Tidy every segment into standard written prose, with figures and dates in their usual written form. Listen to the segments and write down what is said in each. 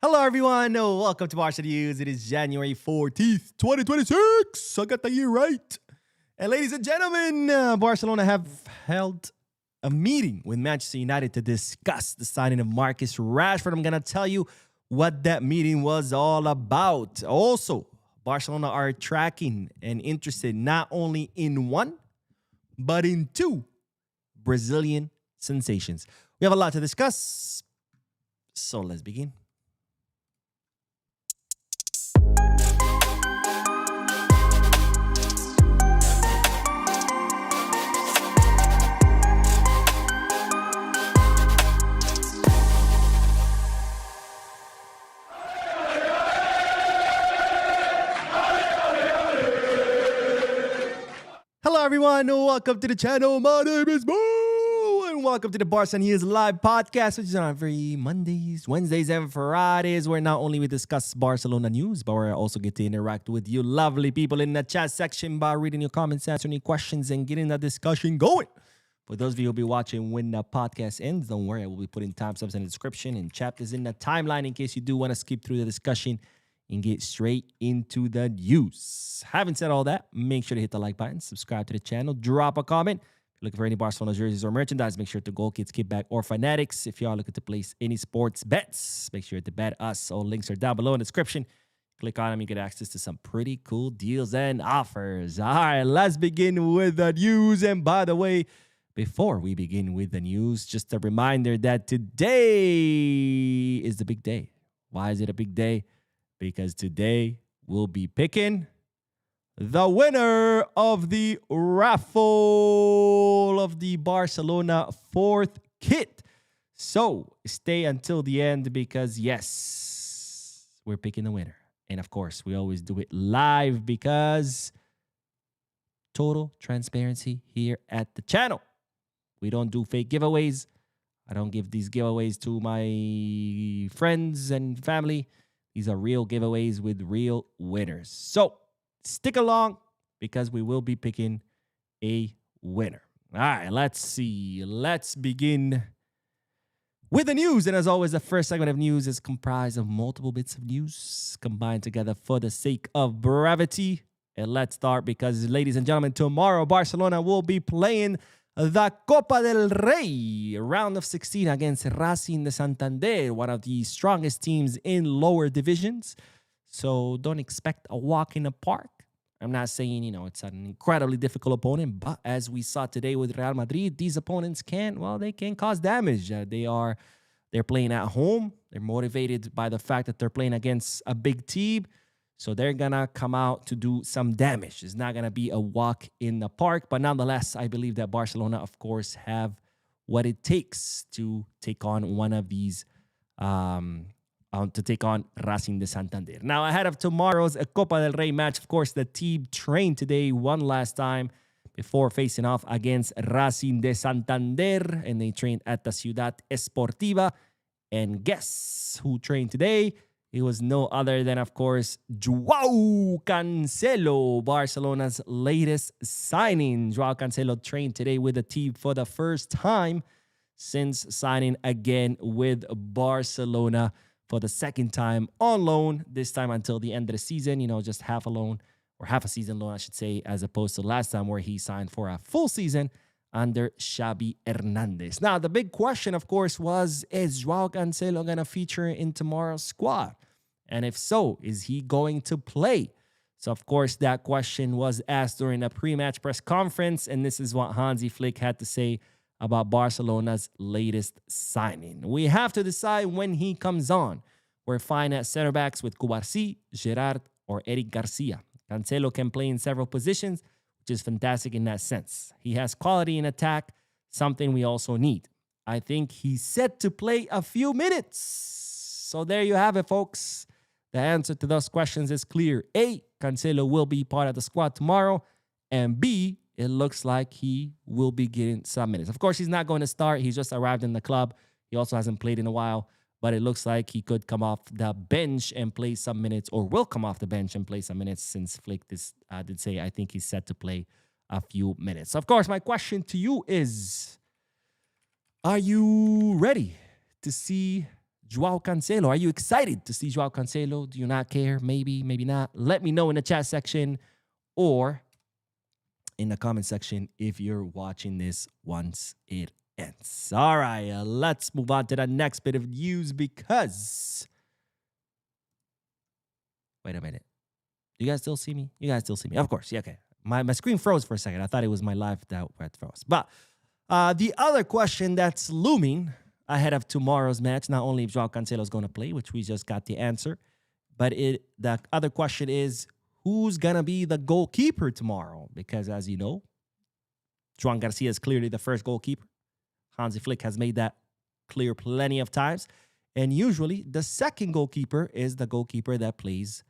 Hello, everyone. Welcome to Barca News. It is January 14th, 2026. I got the year right. And ladies and gentlemen, Barcelona have held a meeting with Manchester United to discuss the signing of Marcus Rashford. I'm going to tell you what that meeting was all about. Also, Barcelona are tracking and interested not only in one, but in two Brazilian sensations. We have a lot to discuss, so let's begin. Hello, everyone. Welcome to the channel. My name is Mo, and welcome to the Barca News Live podcast, which is on every Mondays, Wednesdays, and Fridays, where not only we discuss Barcelona news, but we also get to interact with you lovely people in the chat section by reading your comments, answering any questions, and getting the discussion going. For those of you who will be watching when the podcast ends, don't worry, I will be putting timestamps in the description and chapters in the timeline in case you do want to skip through the discussion and get straight into the news. Having said all that, make sure to hit the like button, subscribe to the channel, drop a comment. If you're looking for any Barcelona jerseys or merchandise, make sure to Goal Kids, Kickback, or Fanatics. If you are looking to place any sports bets, make sure to bet us. All links are down below in the description. Click on them, you get access to some pretty cool deals and offers. All right, let's begin with the news. And by the way, before we begin with the news, just a reminder that today is the big day. Why is it a big day? Because today we'll be picking the winner of the raffle of the Barcelona 4th kit. So stay until the end because, yes, we're picking the winner. And, of course, we always do it live because total transparency here at the channel. We don't do fake giveaways. I don't give these giveaways to my friends and family. These are real giveaways with real winners. So stick along because we will be picking a winner. All right, let's see. Let's begin with the news. And as always, the first segment of news is comprised of multiple bits of news combined together for the sake of brevity. And let's start because, ladies and gentlemen, tomorrow Barcelona will be playing the Copa del Rey round of 16 against Racing de Santander, one of the strongest teams in lower divisions. So don't expect a walk in the park. I'm not saying, it's an incredibly difficult opponent, but as we saw today with Real Madrid, these opponents can cause damage. They're playing at home. They're motivated by the fact that they're playing against a big team. So they're going to come out to do some damage. It's not going to be a walk in the park. But nonetheless, I believe that Barcelona, of course, have what it takes to take on one of these, to take on Racing de Santander. Now, ahead of tomorrow's Copa del Rey match, of course, the team trained today one last time before facing off against Racing de Santander. And they trained at the Ciudad Esportiva. And guess who trained today? It was no other than, of course, Joao Cancelo, Barcelona's latest signing. Joao Cancelo trained today with the team for the first time since signing again with Barcelona for the second time on loan, this time until the end of the season, just half a loan, or half a season loan, I should say, as opposed to last time where he signed for a full season under Xavi Hernandez. Now, the big question, of course, was, is Joao Cancelo going to feature in tomorrow's squad? And if so, is he going to play? So, of course, that question was asked during a pre-match press conference, and this is what Hansi Flick had to say about Barcelona's latest signing. We have to decide when he comes on. We're fine at center backs with Cubarsí, Gerard, or Eric Garcia. Cancelo can play in several positions, which is fantastic in that sense. He has quality in attack, something we also need. I think he's set to play a few minutes. So there you have it, folks. The answer to those questions is clear. A, Cancelo will be part of the squad tomorrow. And B, it looks like he will be getting some minutes. Of course, he's not going to start. He's just arrived in the club. He also hasn't played in a while. But it looks like he could come off the bench and play some minutes, or will come off the bench and play some minutes, since Flick did say I think he's set to play a few minutes. Of course, my question to you is, are you ready to see Joao Cancelo. Are you excited to see Joao Cancelo? Do you not care? Maybe, maybe not. Let me know in the chat section or in the comment section if you're watching this once it ends. All right, let's move on to the next bit of news because... Wait a minute. Do you guys still see me? You guys still see me? Of course. Yeah, okay. My screen froze for a second. I thought it was my live that froze. But the other question that's looming ahead of tomorrow's match, not only if Joao Cancelo is going to play, which we just got the answer, but the other question is who's going to be the goalkeeper tomorrow? Because as you know, Joan Garcia is clearly the first goalkeeper. Hansi Flick has made that clear plenty of times. And usually the second goalkeeper is the goalkeeper that plays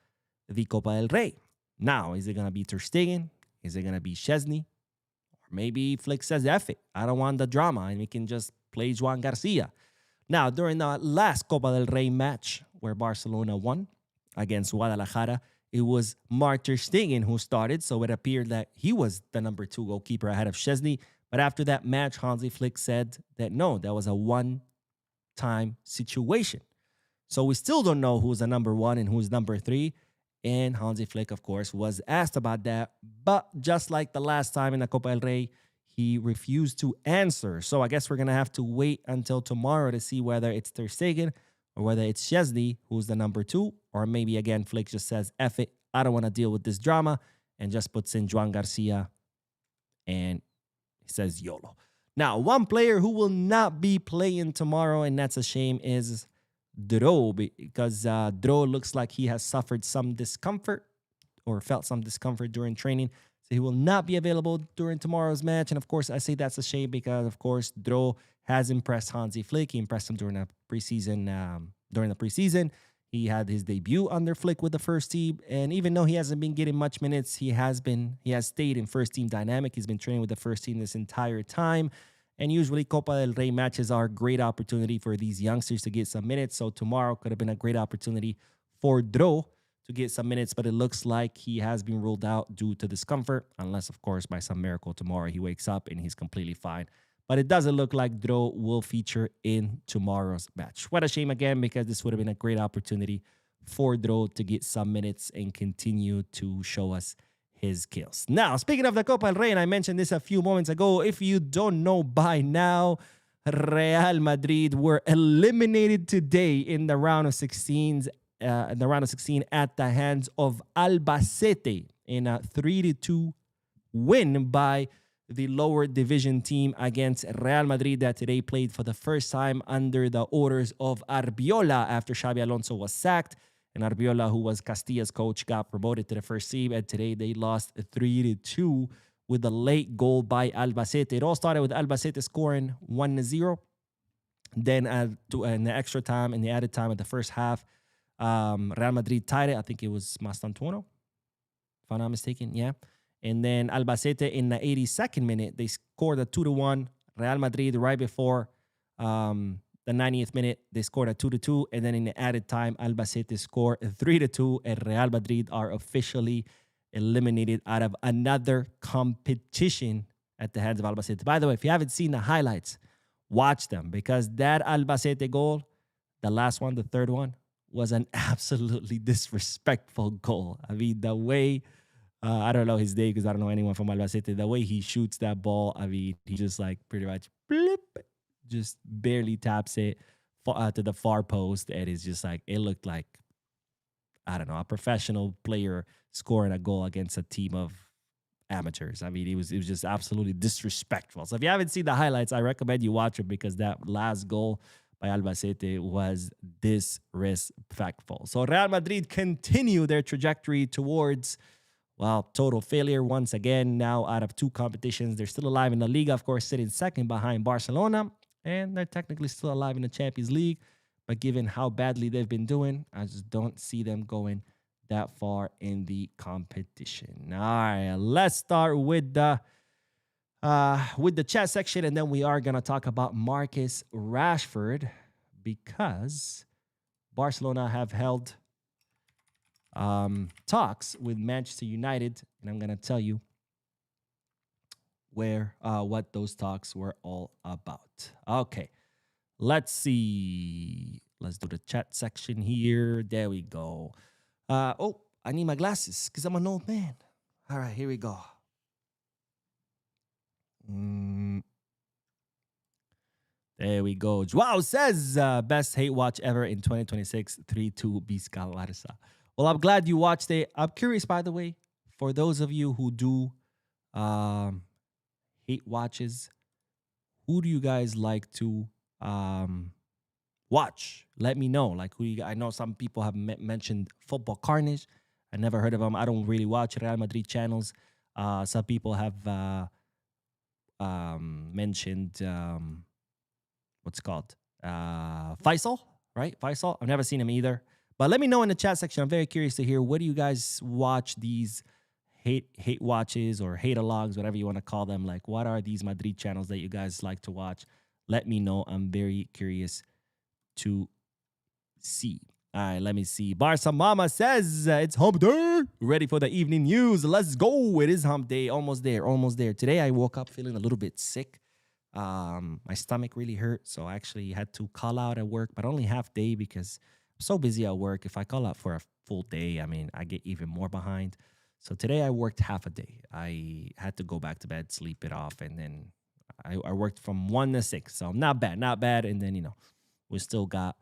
the Copa del Rey. Now, is it going to be Ter Stegen? Is it going to be Szczesny? Or maybe Flick says, F it. I don't want the drama, and we can just play Joan Garcia. Now, during the last Copa del Rey match where Barcelona won against Guadalajara, it was Marc Ter Stegen who started, so it appeared that he was the number 2 goalkeeper ahead of Szczesny. But after that match, Hansi Flick said that no, that was a one-time situation. So we still don't know who's the number 1 and who's number 3. And Hansi Flick, of course, was asked about that. But just like the last time in the Copa del Rey, he refused to answer. So I guess we're going to have to wait until tomorrow to see whether it's Ter Stegen or whether it's Szczesny, who's the number 2. Or maybe, again, Flick just says, F it, I don't want to deal with this drama, and just puts in Joan Garcia and he says YOLO. Now, one player who will not be playing tomorrow, and that's a shame, is Dro, because Dro looks like he has suffered some discomfort or felt some discomfort during training. So he will not be available during tomorrow's match. And of course, I say that's a shame because, of course, Dro has impressed Hansi Flick. He impressed him during the preseason. He had his debut under Flick with the first team. And even though he hasn't been getting much minutes, he has stayed in first team dynamic. He's been training with the first team this entire time. And usually Copa del Rey matches are a great opportunity for these youngsters to get some minutes. So tomorrow could have been a great opportunity for Dro to get some minutes, but it looks like he has been ruled out due to discomfort, unless, of course, by some miracle tomorrow he wakes up and he's completely fine. But it doesn't look like Dro will feature in tomorrow's match. What a shame again, because this would have been a great opportunity for Dro to get some minutes and continue to show us his skills. Now, speaking of the Copa del Rey, and I mentioned this a few moments ago, if you don't know by now, Real Madrid were eliminated today in the round of 16 at the hands of Albacete in a 3-2 win by the lower division team against Real Madrid that today played for the first time under the orders of Arbiola after Xabi Alonso was sacked. And Arbiola, who was Castilla's coach, got promoted to the first team. And today they lost 3-2 with a late goal by Albacete. It all started with Albacete scoring 1-0. Then in the extra time, in the added time of the first half, Real Madrid tied it. I think it was Mastantuono, if I'm not mistaken. Yeah. And then Albacete in the 82nd minute, they scored a 2-1. Real Madrid right before the 90th minute, they scored a 2-2. And then in the added time, Albacete scored 3-2. And Real Madrid are officially eliminated out of another competition at the hands of Albacete. By the way, if you haven't seen the highlights, watch them, because that Albacete goal, the last one, the third one, was an absolutely disrespectful goal. I mean, the way, I don't know his name because I don't know anyone from Albacete, the way he shoots that ball, I mean, he just like pretty much just barely taps it to the far post. And it's just like, it looked like, I don't know, a professional player scoring a goal against a team of amateurs. I mean, it was just absolutely disrespectful. So if you haven't seen the highlights, I recommend you watch it, because that last goal by Albacete was disrespectful. So Real Madrid continue their trajectory towards, well, total failure once again. Now out of 2 competitions, they're still alive in the Liga, of course, sitting second behind Barcelona, and they're technically still alive in the Champions League. But given how badly they've been doing, I just don't see them going that far in the competition. All right, let's start with the chat section, and then we are going to talk about Marcus Rashford, because Barcelona have held talks with Manchester United, and I'm going to tell you what those talks were all about. Okay, let's see. Let's do the chat section here. There we go. Oh, I need my glasses because I'm an old man. All right, here we go. There we go. Wow says best hate watch ever in 2026, 3-2 Biscal Barça. Well, I'm glad you watched it. I'm curious, by the way, for those of you who do hate watches, who do you guys like to watch? Let me know. Like I know some people have mentioned Football Carnage. I never heard of them. I don't really watch Real Madrid channels. Some people have mentioned what's it called? Faisal, right? Faisal. I've never seen him either. But let me know in the chat section. I'm very curious to hear, what do you guys watch these hate watches or hate alongs, whatever you want to call them? Like, what are these Madrid channels that you guys like to watch? Let me know. I'm very curious to see. All right, let me see. Barca Mama says it's hump day. Ready for the evening news. Let's go. It is hump day. Almost there. Almost there. Today I woke up feeling a little bit sick. My stomach really hurt, so I actually had to call out at work, but only half day because I'm so busy at work. If I call out for a full day, I mean, I get even more behind. So today I worked half a day. I had to go back to bed, sleep it off, and then I worked from 1 to 6. So not bad, not bad. And then, we still got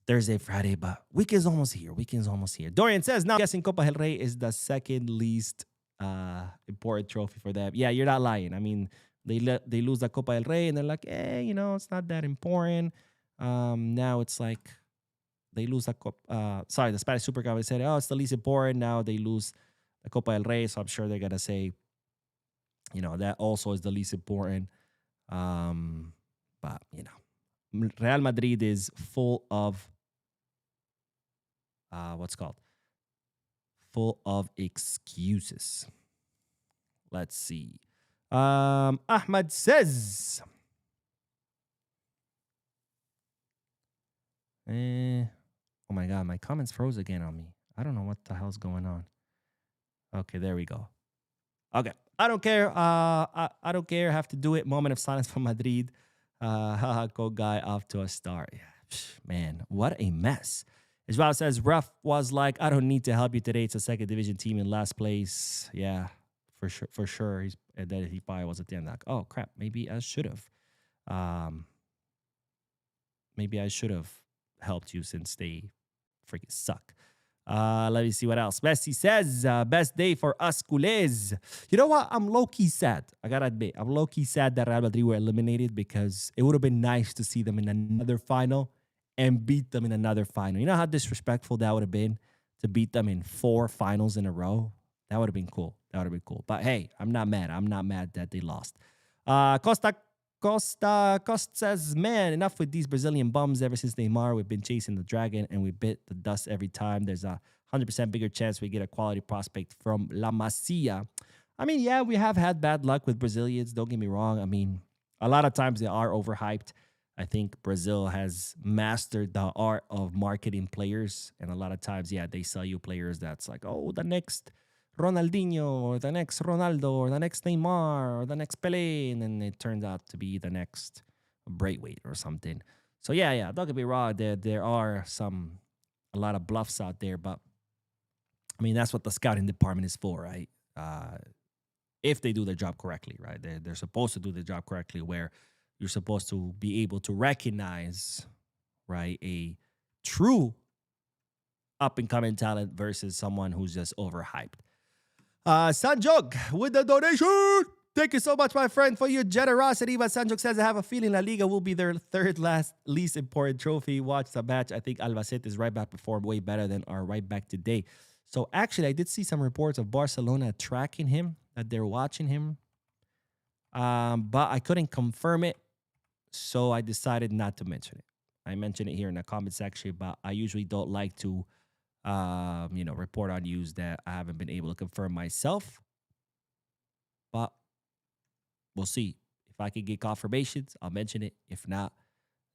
Thursday, Friday, but weekend's almost here. Weekend's almost here. Dorian says, now guessing Copa del Rey is the second least important trophy for them. Yeah, you're not lying. I mean, they lose the Copa del Rey, and they're like, it's not that important. Now it's like they lose the the Spanish Super Cup. They said, it's the least important. Now they lose the Copa del Rey, so I'm sure they're gonna say, that also is the least important. But Real Madrid is full of full of excuses. Let's see. Ahmad says, oh my God, my comments froze again on me. I don't know what the hell's going on. Okay, there we go. Okay, I don't care. I don't care. Have to do it. Moment of silence for Madrid. Go guy off to a start. Yeah, man, what a mess. Israel says, ref was like, I don't need to help you today. It's a second division team in last place. Yeah, for sure. He probably was at the end like, oh crap, maybe I should have. Maybe I should have helped you since they freaking suck. Let me see what else. Messi says, best day for us culés. You know what? I'm low-key sad. I gotta admit, I'm low-key sad that Real Madrid were eliminated because it would have been nice to see them in another final and beat them in another final. You know how disrespectful that would have been to beat them in 4 finals in a row? That would have been cool. But hey, I'm not mad. I'm not mad that they lost. Costa says, man, enough with these Brazilian bums. Ever since Neymar, we've been chasing the dragon and we bit the dust every time. There's a 100% bigger chance we get a quality prospect from La Masia. I mean, yeah, we have had bad luck with Brazilians. Don't get me wrong. I mean, a lot of times they are overhyped. I think Brazil has mastered the art of marketing players. And a lot of times, yeah, they sell you players that's like, oh, the next Ronaldinho or the next Ronaldo or the next Neymar or the next Pelé, and then it turns out to be the next Braithwaite or something. So yeah, don't get me wrong, there are a lot of bluffs out there, but I mean that's what the scouting department is for, right? If they do their job correctly, right? They're supposed to do their job correctly, where you're supposed to be able to recognize, right, a true up and coming talent versus someone who's just overhyped. Sanjog with the donation. Thank you so much, my friend, for your generosity. But Sanjog says, I have a feeling La Liga will be their third least important trophy. Watch the match. I think Albacete's right back performed way better than our right back today. So actually, I did see some reports of Barcelona tracking him, that they're watching him. But I couldn't confirm it, so I decided not to mention it. I mentioned it here in the comment section, but I usually don't like to report on news that I haven't been able to confirm myself. But we'll see. If I can get confirmations, I'll mention it. If not,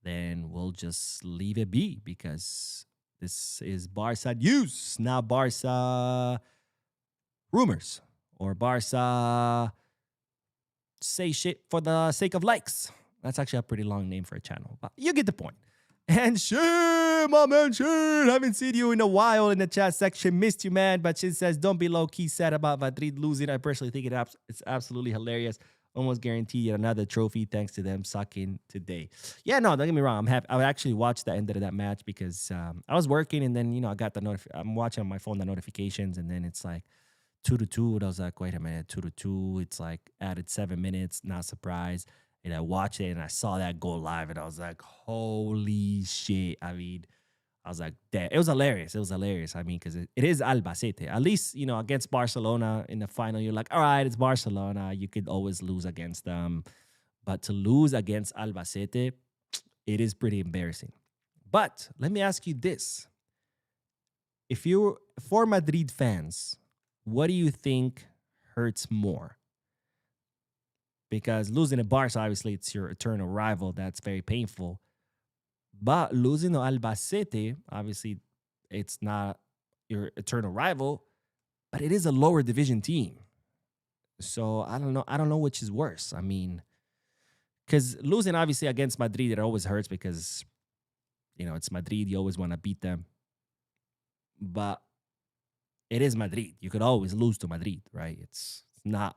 then we'll just leave it be, because this is Barca news, not Barca rumors or Barca say shit for the sake of likes. That's actually a pretty long name for a channel, but you get the point. And shit. my man Shin. Haven't seen you in a while in the chat section. Missed you, man. But Shin says, don't be low-key sad about Madrid losing. I personally think it's absolutely hilarious. Almost guaranteed yet another trophy thanks to them sucking today. Yeah, no, don't get me wrong. I'm happy. I actually watched the end of that match because I was working and then, I got I'm watching on my phone the notifications and then it's like 2-2. And I was like, wait a minute, 2-2. It's like added 7 minutes. Not surprised. And I watched it and I saw that goal live and I was like, holy shit. I mean, I was like, damn. It was hilarious. It was hilarious. I mean, because it is Albacete. At least, against Barcelona in the final, you're like, all right, it's Barcelona. You could always lose against them. But to lose against Albacete, it is pretty embarrassing. But let me ask you this. If you're for Madrid fans, what do you think hurts more? Because losing to Barca, obviously, it's your eternal rival. That's very painful. But losing to Albacete, obviously, it's not your eternal rival, but it is a lower division team. So I don't know. I don't know which is worse. I mean, because losing, obviously, against Madrid, it always hurts because, it's Madrid. You always want to beat them. But it is Madrid. You could always lose to Madrid, right? It's not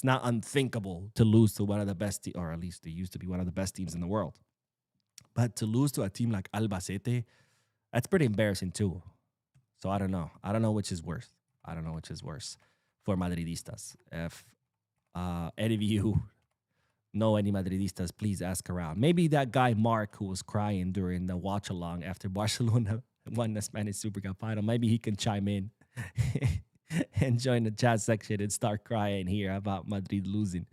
unthinkable to lose to one of the best, or at least they used to be one of the best teams in the world. But to lose to a team like Albacete, that's pretty embarrassing too. So I don't know. I don't know which is worse. I don't know which is worse for Madridistas. If any of you know any Madridistas, please ask around. Maybe that guy Mark who was crying during the watch along after Barcelona won the Spanish Super Cup final, maybe he can chime in and join the chat section and start crying here about Madrid losing.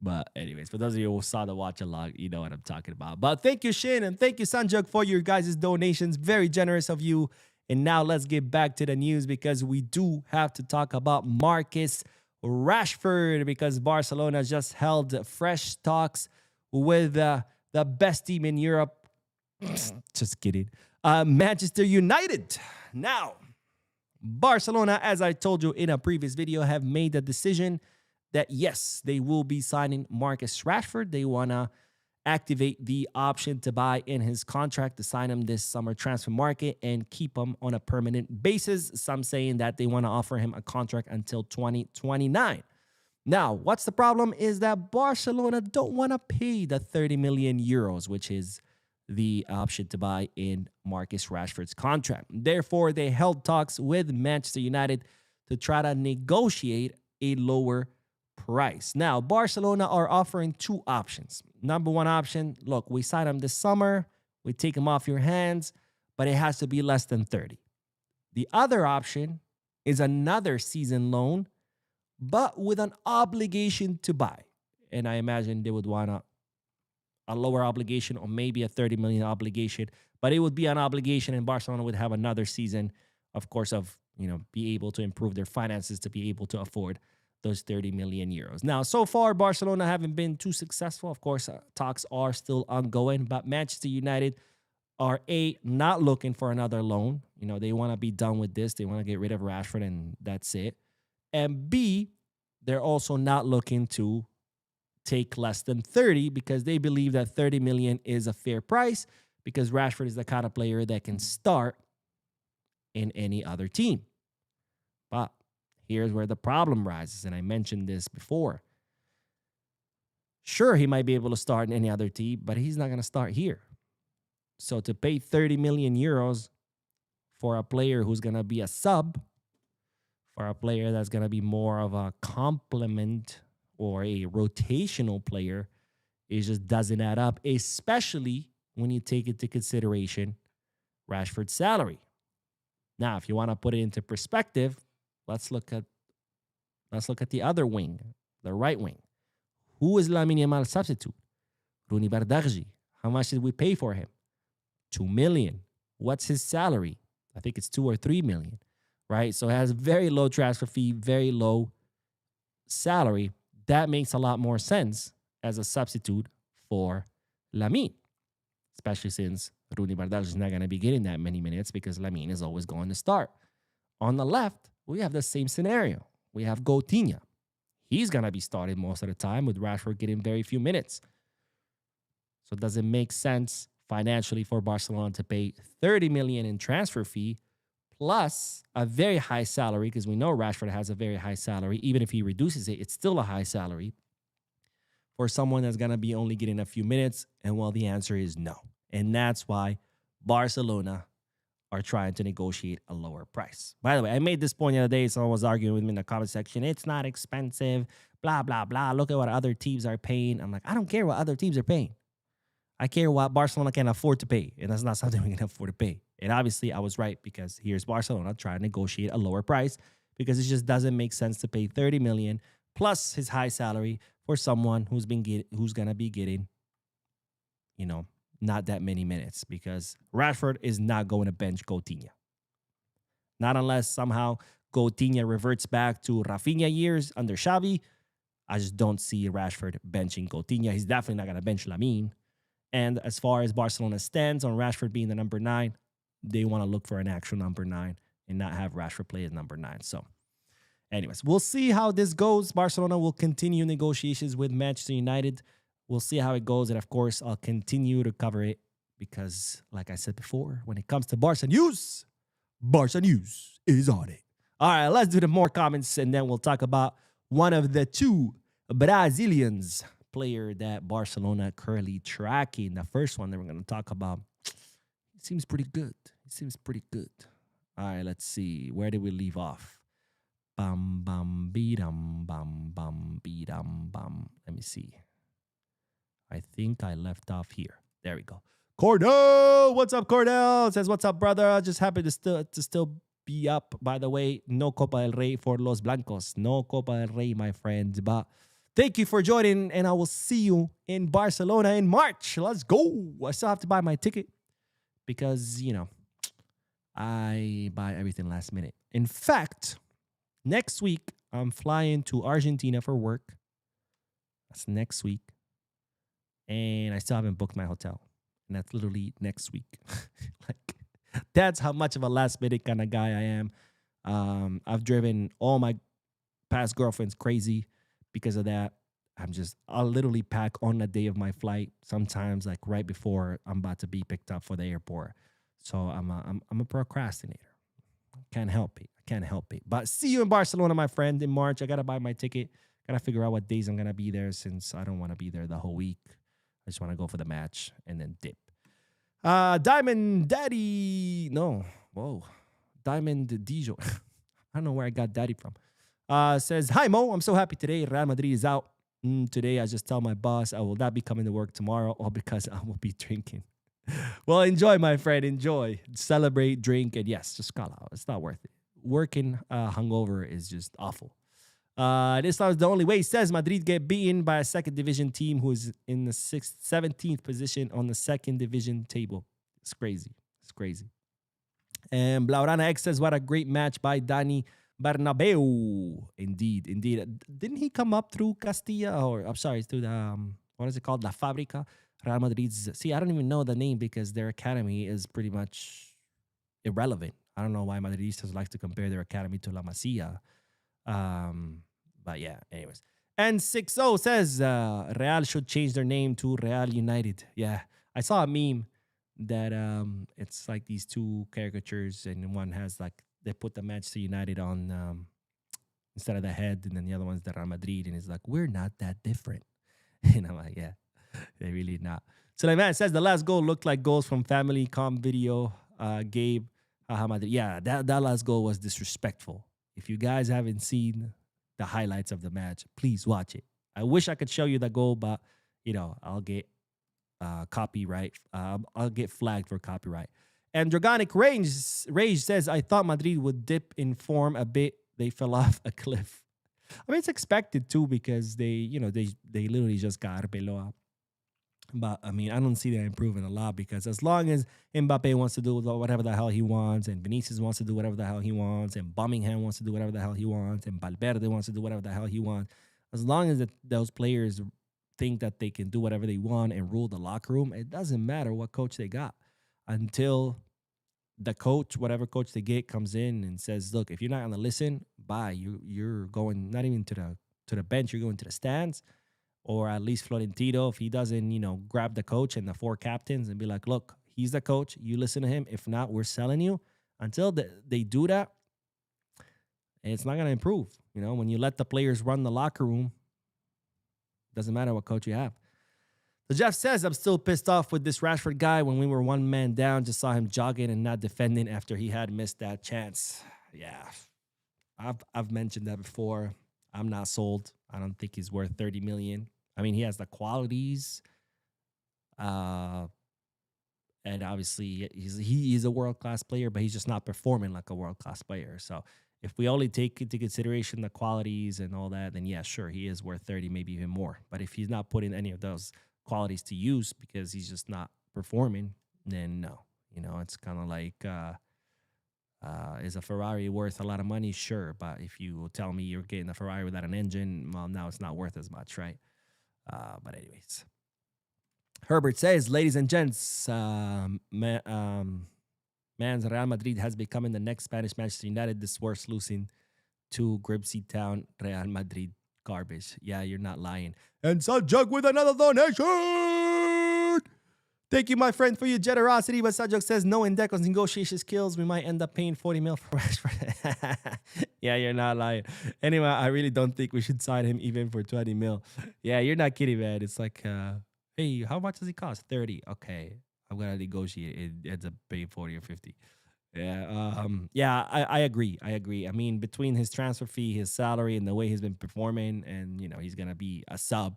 But anyways, for those of you who saw the watch along, you know what I'm talking about. But thank you, Shin, and thank you, Sanjog, for your guys' donations. Very generous of you. And now let's get back to the news because we do have to talk about Marcus Rashford because Barcelona just held fresh talks with the best team in Europe. Just kidding. Manchester United. Now, Barcelona, as I told you in a previous video, have made the decision that, yes, they will be signing Marcus Rashford. They want to activate the option to buy in his contract to sign him this summer transfer market and keep him on a permanent basis. Some saying that they want to offer him a contract until 2029. Now, what's the problem is that Barcelona don't want to pay the 30 million euros, which is the option to buy in Marcus Rashford's contract. Therefore, they held talks with Manchester United to try to negotiate a lower price. Now, Barcelona are offering two options. Number one option, look, we sign him this summer, we take him off your hands, but it has to be less than 30. The other option is another season loan, but with an obligation to buy. And I imagine they would want a lower obligation or maybe a 30 million obligation, but it would be an obligation and Barcelona would have another season, of course, of, be able to improve their finances to be able to afford those 30 million euros. Now, so far, Barcelona haven't been too successful. Of course, talks are still ongoing, but Manchester United are not looking for another loan. They want to be done with this. They want to get rid of Rashford and that's it. And B, they're also not looking to take less than 30 because they believe that 30 million is a fair price because Rashford is the kind of player that can start in any other team. But here's where the problem rises, and I mentioned this before. Sure, he might be able to start in any other team, but he's not going to start here. So to pay 30 million euros for a player who's going to be a sub, for a player that's going to be more of a complement or a rotational player, it just doesn't add up, especially when you take into consideration Rashford's salary. Now, if you want to put it into perspective, let's look at the other wing, the right wing. Who is Lamine Yamal's substitute? Rooney Bardarji. How much did we pay for him? 2 million. What's his salary? I think it's 2 or 3 million, right? So it has very low transfer fee, very low salary. That makes a lot more sense as a substitute for Lamine, especially since Rooney Bardarji is not going to be getting that many minutes because Lamine is always going to start. On the left, we have the same scenario. We have Coutinho. He's going to be starting most of the time with Rashford getting very few minutes. So does it make sense financially for Barcelona to pay 30 million in transfer fee plus a very high salary, because we know Rashford has a very high salary. Even if he reduces it, it's still a high salary for someone that's going to be only getting a few minutes. And well, the answer is no. And that's why Barcelona are trying to negotiate a lower price. By the way, I made this point the other day. Someone was arguing with me in the comment section. It's not expensive, blah, blah, blah. Look at what other teams are paying. I'm like, I don't care what other teams are paying. I care what Barcelona can afford to pay. And that's not something we can afford to pay. And obviously, I was right, because here's Barcelona trying to negotiate a lower price, because it just doesn't make sense to pay 30 million plus his high salary for someone who's going to be getting, not that many minutes, because Rashford is not going to bench Coutinho. Not unless somehow Coutinho reverts back to Rafinha years under Xavi. I just don't see Rashford benching Coutinho. He's definitely not going to bench Lamine. And as far as Barcelona stands on Rashford being the number 9, they want to look for an actual number 9 and not have Rashford play as number 9. So anyways, we'll see how this goes. Barcelona will continue negotiations with Manchester United. We'll see how it goes. And of course, I'll continue to cover it because, like I said before, when it comes to Barca news is on it. All right, let's do the more comments, and then we'll talk about one of the 2 Brazilians player that Barcelona currently tracking. The first one that we're going to talk about, it seems pretty good. All right, let's see. Where did we leave off? Bum, bum, be-dum, bum, bum, be-dum, bum. Let me see. I think I left off here. There we go. Cordell, what's up, Cordell? Says, what's up, brother? Just happy to still be up. By the way, no Copa del Rey for Los Blancos. No Copa del Rey, my friend. But thank you for joining, and I will see you in Barcelona in March. Let's go. I still have to buy my ticket because, I buy everything last minute. In fact, next week, I'm flying to Argentina for work. That's next week. And I still haven't booked my hotel. And that's literally next week. That's how much of a last minute kind of guy I am. I've driven all my past girlfriends crazy because of that. I'll literally pack on the day of my flight, sometimes like right before I'm about to be picked up for the airport. So I'm a procrastinator. Can't help it. But see you in Barcelona, my friend, in March. I got to buy my ticket. Got to figure out what days I'm going to be there, since I don't want to be there the whole week. I just want to go for the match and then dip. Diamond Daddy. No. Whoa. Diamond Dijo. I don't know where I got Daddy from. Says, hi, Mo. I'm so happy today. Real Madrid is out. Today, I just tell my boss I will not be coming to work tomorrow, all because I will be drinking. Well, enjoy, my friend. Enjoy. Celebrate, drink, and yes, just call out. It's not worth it. Working hungover is just awful. This is the only way. He says Madrid get beaten by a second division team who is in the 17th position on the second division table. It's crazy. And Blaurana X says, what a great match by Dani Bernabeu. Indeed. Didn't he come up through Castilla, or I'm sorry, through the, what is it called? La Fábrica. Real Madrid's, see, I don't even know the name because their academy is pretty much irrelevant. I don't know why Madridistas like to compare their academy to La Masia. But yeah, anyways. And 60 says Real should change their name to Real United. Yeah, I saw a meme that it's like these 2 caricatures, and one has like, they put the Manchester United on instead of the head, and then the other one's the Real Madrid, and it's like, we're not that different. And I'm like, yeah, they're really not. So like, man, it says the last goal looked like goals from Family Com Video. Gabe, Madrid. Yeah, that last goal was disrespectful. If you guys haven't seen the highlights of the match, please watch it. I wish I could show you the goal, but, I'll get copyright. I'll get flagged for copyright. And Dragonic Rage says, I thought Madrid would dip in form a bit. They fell off a cliff. I mean, it's expected too, because they literally just got Arbeloa. But, I mean, I don't see that improving a lot, because as long as Mbappe wants to do whatever the hell he wants, and Vinicius wants to do whatever the hell he wants, and Birmingham wants to do whatever the hell he wants, and Valverde wants to do whatever the hell he wants, as long as those players think that they can do whatever they want and rule the locker room, it doesn't matter what coach they got, until the coach, whatever coach they get, comes in and says, look, if you're not going to listen, bye. You're going not even to the bench, you're going to the stands. or at least Florentino, if he doesn't, grab the coach and the 4 captains and be like, look, he's the coach. You listen to him. If not, we're selling you. Until they do that, it's not going to improve. When you let the players run the locker room, doesn't matter what coach you have. So Jeff says, I'm still pissed off with this Rashford guy. When we were 1 man down, just saw him jogging and not defending after he had missed that chance. Yeah, I've mentioned that before. I'm not sold. I don't think he's worth 30 million. I mean, he has the qualities. And obviously, he is a world-class player, but he's just not performing like a world-class player. So if we only take into consideration the qualities and all that, then yeah, sure, he is worth 30, maybe even more. But if he's not putting any of those qualities to use because he's just not performing, then no. It's kind of like, is a Ferrari worth a lot of money? Sure. But if you tell me you're getting a Ferrari without an engine, well, now it's not worth as much, right? But anyways. Herbert says, ladies and gents, man's Real Madrid has become the next Spanish Manchester United. This worst losing to Gribsy Town Real Madrid garbage. Yeah, you're not lying. And Sajak with another donation. Thank you, my friend, for your generosity. But Sajak says, knowing Deco's negotiation skills, we might end up paying 40 mil for Rashford. Yeah, you're not lying. Anyway, I really don't think we should sign him even for 20 mil. Yeah, you're not kidding, man. It's like, hey, how much does he cost? 30. Okay, I'm going to negotiate. It ends up paying 40 or 50. Yeah, I agree. I mean, between his transfer fee, his salary, and the way he's been performing, and, he's going to be a sub,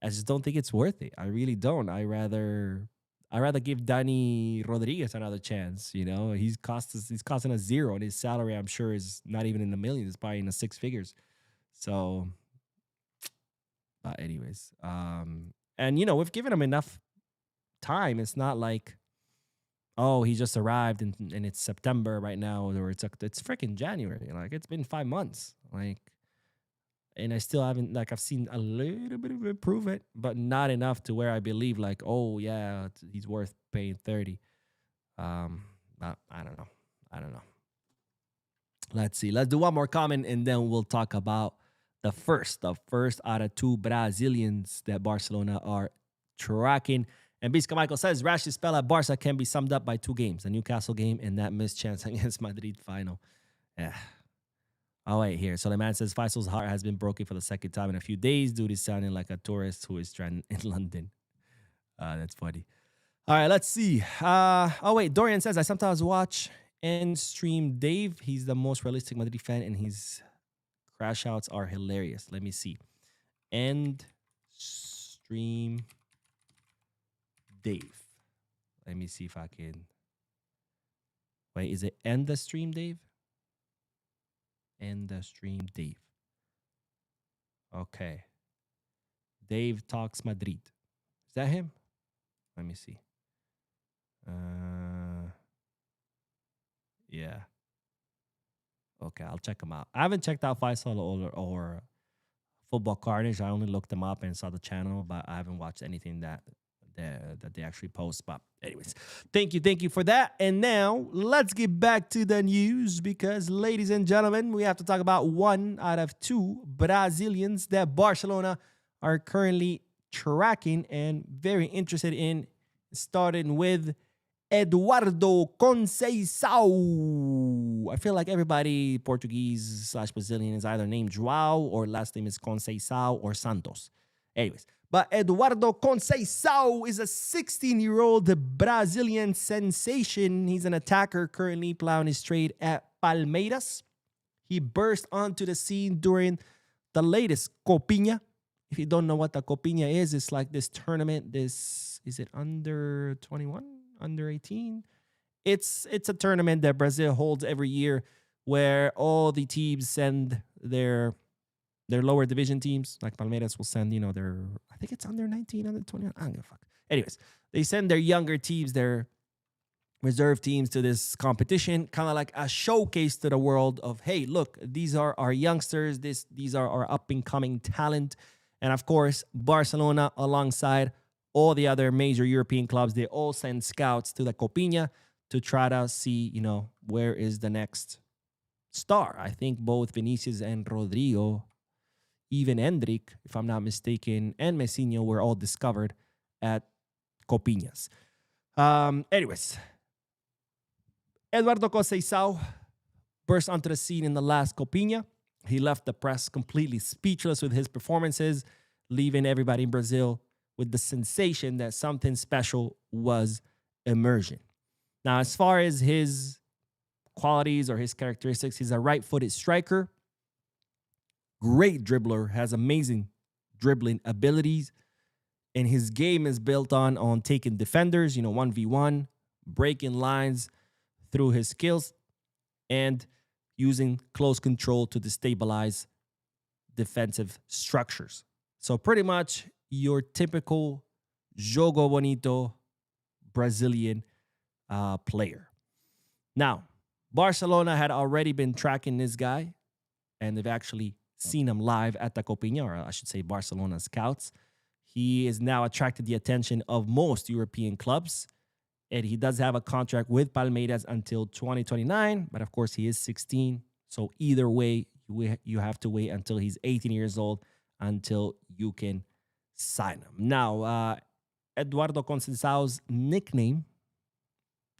I just don't think it's worth it. I really don't. I rather give Dani Rodriguez another chance. He's costing us 0, and his salary, I'm sure, is not even in the millions. It's probably in the 6 figures. So, but anyways, and we've given him enough time. It's not like, oh, he just arrived and it's September right now, or it's freaking January. Like, it's been 5 months. Like, and I still haven't, I've seen a little bit of improvement, but not enough to where I believe, like, oh yeah, he's worth paying 30. But I don't know. Let's see. Let's do one more comment, and then we'll talk about the first out of 2 Brazilians that Barcelona are tracking. And Bisca Michael says, Rashford's spell at Barca can be summed up by 2 games, the Newcastle game and that missed chance against Madrid final. Yeah. Oh, wait, here. So the man says Faisal's heart has been broken for the 2nd time in a few days due to sounding like a tourist who is stranded in London. That's funny. All right, let's see. Oh, wait, Dorian says, I sometimes watch and stream Dave. He's the most realistic Madrid fan, and his crash outs are hilarious. Let me see. End stream Dave. Let me see if I can. Wait, is it end the stream, Dave? End the stream, Dave. Okay. Dave Talks Madrid. Is that him? Let me see. Yeah. Okay, I'll check him out. I haven't checked out Faisal or Football Carnage. I only looked them up and saw the channel, but I haven't watched anything that they actually post. But anyways, thank you for that. And now let's get back to the news, because, ladies and gentlemen, we have to talk about 1 out of 2 Brazilians that Barcelona are currently tracking and very interested in, starting with Eduardo Conceição. I feel like everybody Portuguese/Brazilian is either named Joao or last name is Conceição or Santos. Anyways, but Eduardo Conceição is a 16-year-old Brazilian sensation. He's an attacker currently plowing his trade at Palmeiras. He burst onto the scene during the latest Copinha. If you don't know what the Copinha is, it's like this tournament. Is it under 21, under 18? It's a tournament that Brazil holds every year where all the teams send their lower division teams. Like Palmeiras will send, their, I think it's under 19, under 21. I don't give a fuck. Anyways, they send their younger teams, their reserve teams, to this competition, kind of like a showcase to the world of, hey, look, these are our youngsters. These are our up-and-coming talent. And of course, Barcelona, alongside all the other major European clubs, they all send scouts to the Copinha to try to see, where is the next star. I think both Vinicius and Rodrigo, even Hendrik, if I'm not mistaken, and Messinho were all discovered at Copiñas. Anyways, Eduardo Conceição burst onto the scene in the last Copiña. He left the press completely speechless with his performances, leaving everybody in Brazil with the sensation that something special was emerging. Now, as far as his qualities or his characteristics, he's a right-footed striker, great dribbler, has amazing dribbling abilities, and his game is built on taking defenders, 1v1, breaking lines through his skills, and using close control to destabilize defensive structures. So pretty much your typical jogo bonito Brazilian player. Now, Barcelona had already been tracking this guy, and they've actually seen him live at the Copiña, or I should say Barcelona scouts. He is now attracted the attention of most European clubs, and he does have a contract with Palmeiras until 2029, but of course he is 16, so either way, you have to wait until he's 18 years old until you can sign him. Now, Eduardo Conceição's nickname,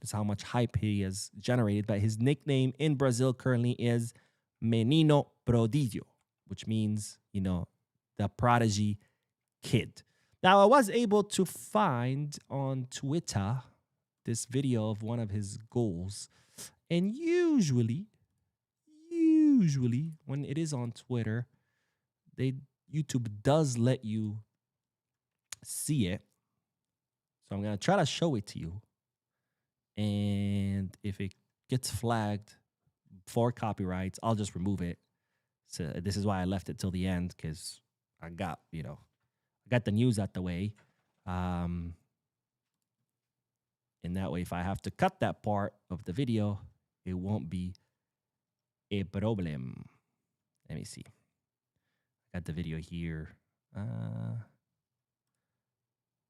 that's how much hype he has generated, but his nickname in Brazil currently is Menino Prodígio, which means, the prodigy kid. Now, I was able to find on Twitter this video of one of his goals, and usually when it is on Twitter, YouTube does let you see it. So I'm going to try to show it to you. And if it gets flagged for copyrights, I'll just remove it. So this is why I left it till the end, because I got, I got the news out the way. And that way, if I have to cut that part of the video, it won't be a problem. Let me see. I got the video here.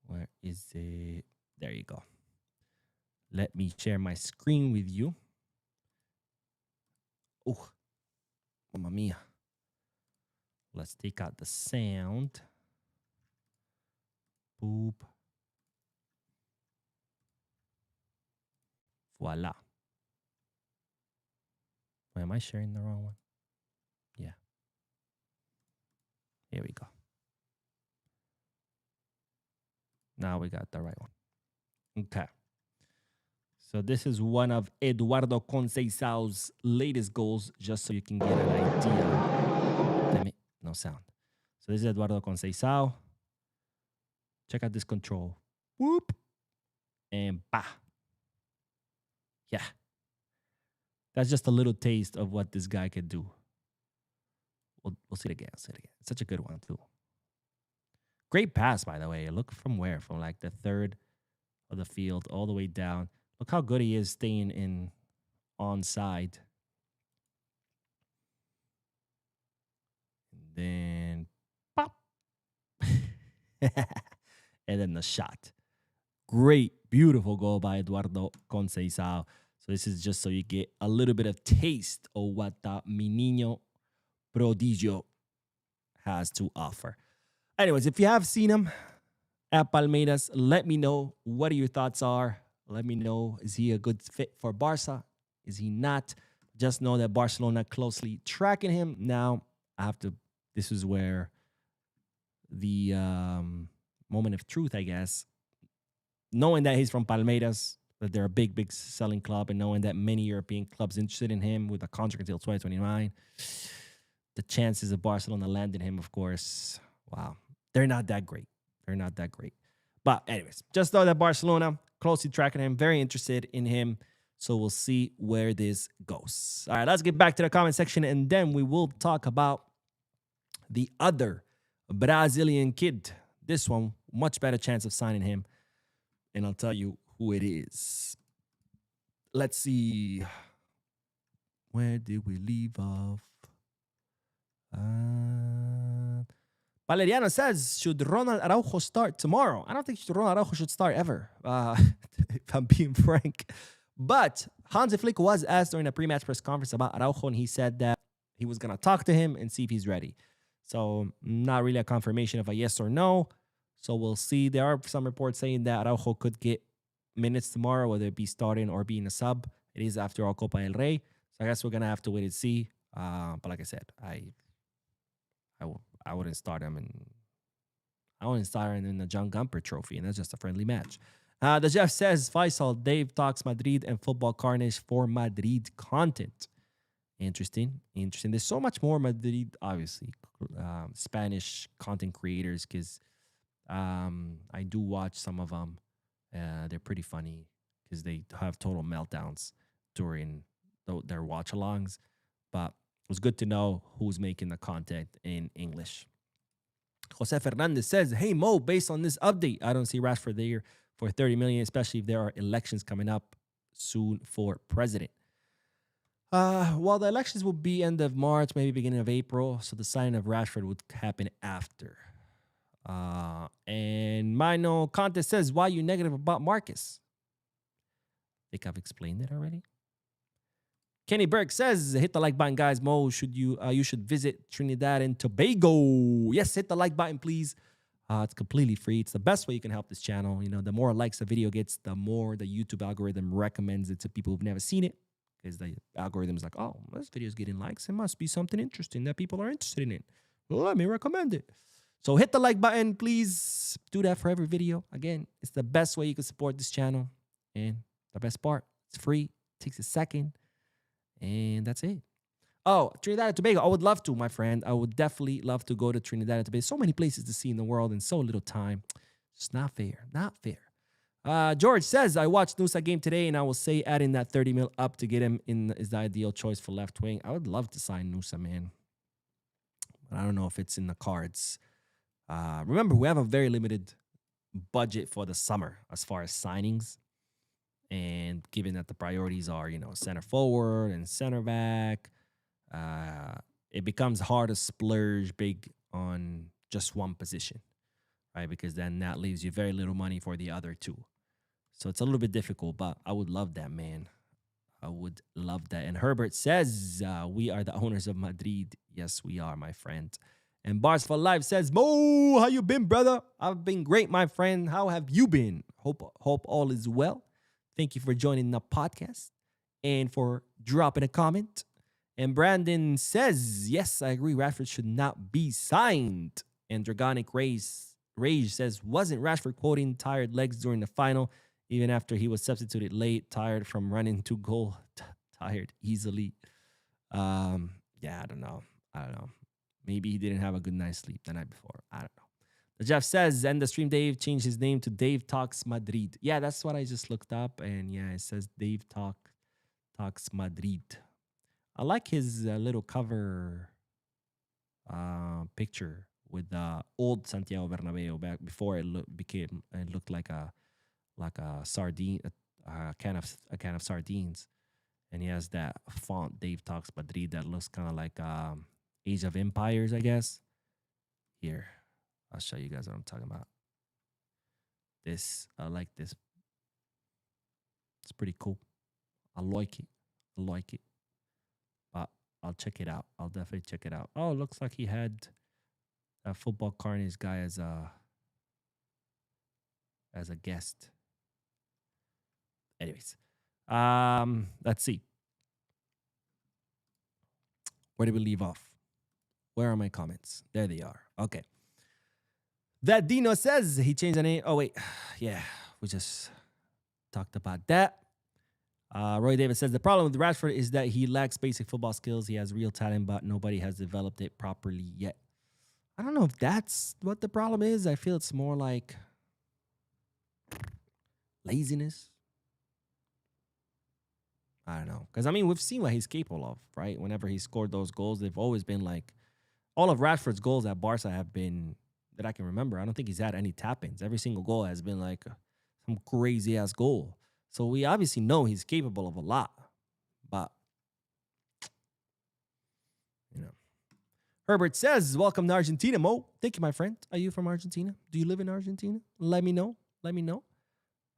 Where is it? There you go. Let me share my screen with you. Oh, mamma mia. Let's take out the sound. Boop. Voila. Wait, am I sharing the wrong one? Yeah. Here we go. Now we got the right one. Okay. So this is one of Eduardo Conceição's latest goals, just so you can get an idea. Damn it, no sound. So this is Eduardo Conceição. Check out this control. Whoop. And bah. Yeah. That's just a little taste of what this guy could do. We'll see it again. It's such a good one, too. Great pass, by the way. Look from where? From like the third of the field all the way down. Look how good he is staying in onside. And then pop. And then the shot. Great, beautiful goal by Eduardo Conceição. So this is just so you get a little bit of taste of what the Menino Prodígio has to offer. Anyways, if you have seen him at Palmeiras, let me know what your thoughts are. Let me know, is he a good fit for Barca? Is he not? Just know that Barcelona closely tracking him. Now, this is where the moment of truth, I guess. Knowing that he's from Palmeiras, that they're a big, big selling club, and knowing that many European clubs interested in him with a contract until 2029, the chances of Barcelona landing him, of course, wow, they're not that great. They're not that great. But anyways, just know that Barcelona closely tracking him, very interested in him. So we'll see where this goes. All right, let's get back to the comment section, and then we will talk about the other Brazilian kid. This one, much better chance of signing him. And I'll tell you who it is. Let's see. Where did we leave off? Valeriano says, should Ronald Araujo start tomorrow? I don't think Ronald Araujo should start ever, if I'm being frank. But Hansi Flick was asked during a pre-match press conference about Araujo, and he said that he was going to talk to him and see if he's ready. So not really a confirmation of a yes or no. So we'll see. There are some reports saying that Araujo could get minutes tomorrow, whether it be starting or being a sub. It is after all Copa del Rey. So I guess we're gonna have to wait and see. But like I said, I wouldn't start him in the John Gumper Trophy, and that's just a friendly match. The Jeff says Faisal, Dave talks Madrid and football carnage for Madrid content. Interesting. There's so much more Madrid, obviously, Spanish content creators, because I do watch some of them. They're pretty funny because they have total meltdowns during their watch-alongs. But it was good to know who's making the content in English. Jose Fernandez says, hey, Mo, based on this update, I don't see Rashford there for 30 million, especially if there are elections coming up soon for president. Well, the elections will be end of March, maybe beginning of April. So the signing of Rashford would happen after. And Mino Conte says, why are you negative about Marcus? I think I've explained it already. Kenny Burke says, hit the like button, guys. Mo, you should visit Trinidad and Tobago. Yes, hit the like button, please. It's completely free. It's the best way you can help this channel. You know, the more likes the video gets, the more the YouTube algorithm recommends it to people who've never seen it. Because the algorithm is like, oh, this video is getting likes. It must be something interesting that people are interested in it. Well, let me recommend it. So hit the like button, please. Do that for every video. Again, it's the best way you can support this channel. And the best part, it's free. It takes a second. And that's it. Oh, Trinidad and Tobago. I would love to, my friend. I would definitely love to go to Trinidad and Tobago. So many places to see in the world in so little time. It's not fair. Not fair. George says, I watched Nusa game today, and I will say adding that 30 mil up to get him in is the ideal choice for left wing. I would love to sign Nusa, man. But I don't know if it's in the cards. Remember, we have a very limited budget for the summer as far as signings. And given that the priorities are, you know, center forward and center back, it becomes hard to splurge big on just one position, right? Because then that leaves you very little money for the other two. So it's a little bit difficult, but I would love that, man. I would love that. And Herbert says, we are the owners of Madrid. Yes, we are, my friend. And Bars for Life says, Mo, how you been, brother? I've been great, my friend. How have you been? Hope all is well. Thank you for joining the podcast and for dropping a comment. And Brandon says, yes, I agree. Rashford should not be signed. And Dragonic Rage says, wasn't Rashford quoting tired legs during the final, even after he was substituted late, tired from running to goal, tired easily? Yeah, I don't know. Maybe he didn't have a good night's sleep the night before. I don't know. The Jeff says, and the stream Dave changed his name to Dave Talks Madrid. Yeah, that's what I just looked up. And yeah, it says Dave Talks Madrid. I like his little cover picture with the old Santiago Bernabeu back before it looked like a sardine, a can of sardines. And he has that font, Dave Talks Madrid, that looks kind of like Age of Empires, I guess. Here, I'll show you guys what I'm talking about. I like this. It's pretty cool. I like it. But I'll check it out. I'll definitely check it out. Oh, it looks like he had a football carnage guy as a guest. Anyways, let's see. Where did we leave off? Where are my comments? There they are. Okay. That Dino says he changed the name. Oh, wait. Yeah, we just talked about that. Roy Davis says the problem with Rashford is that he lacks basic football skills. He has real talent, but nobody has developed it properly yet. I don't know if that's what the problem is. I feel it's more like laziness. I don't know. Because, I mean, we've seen what he's capable of, right? Whenever he scored those goals, they've always been like, all of Rashford's goals at Barca have been, that I can remember, I don't think he's had any tap-ins. Every single goal has been like some crazy-ass goal. So we obviously know he's capable of a lot. But, you know. Herbert says, welcome to Argentina, Mo. Thank you, my friend. Are you from Argentina? Do you live in Argentina? Let me know.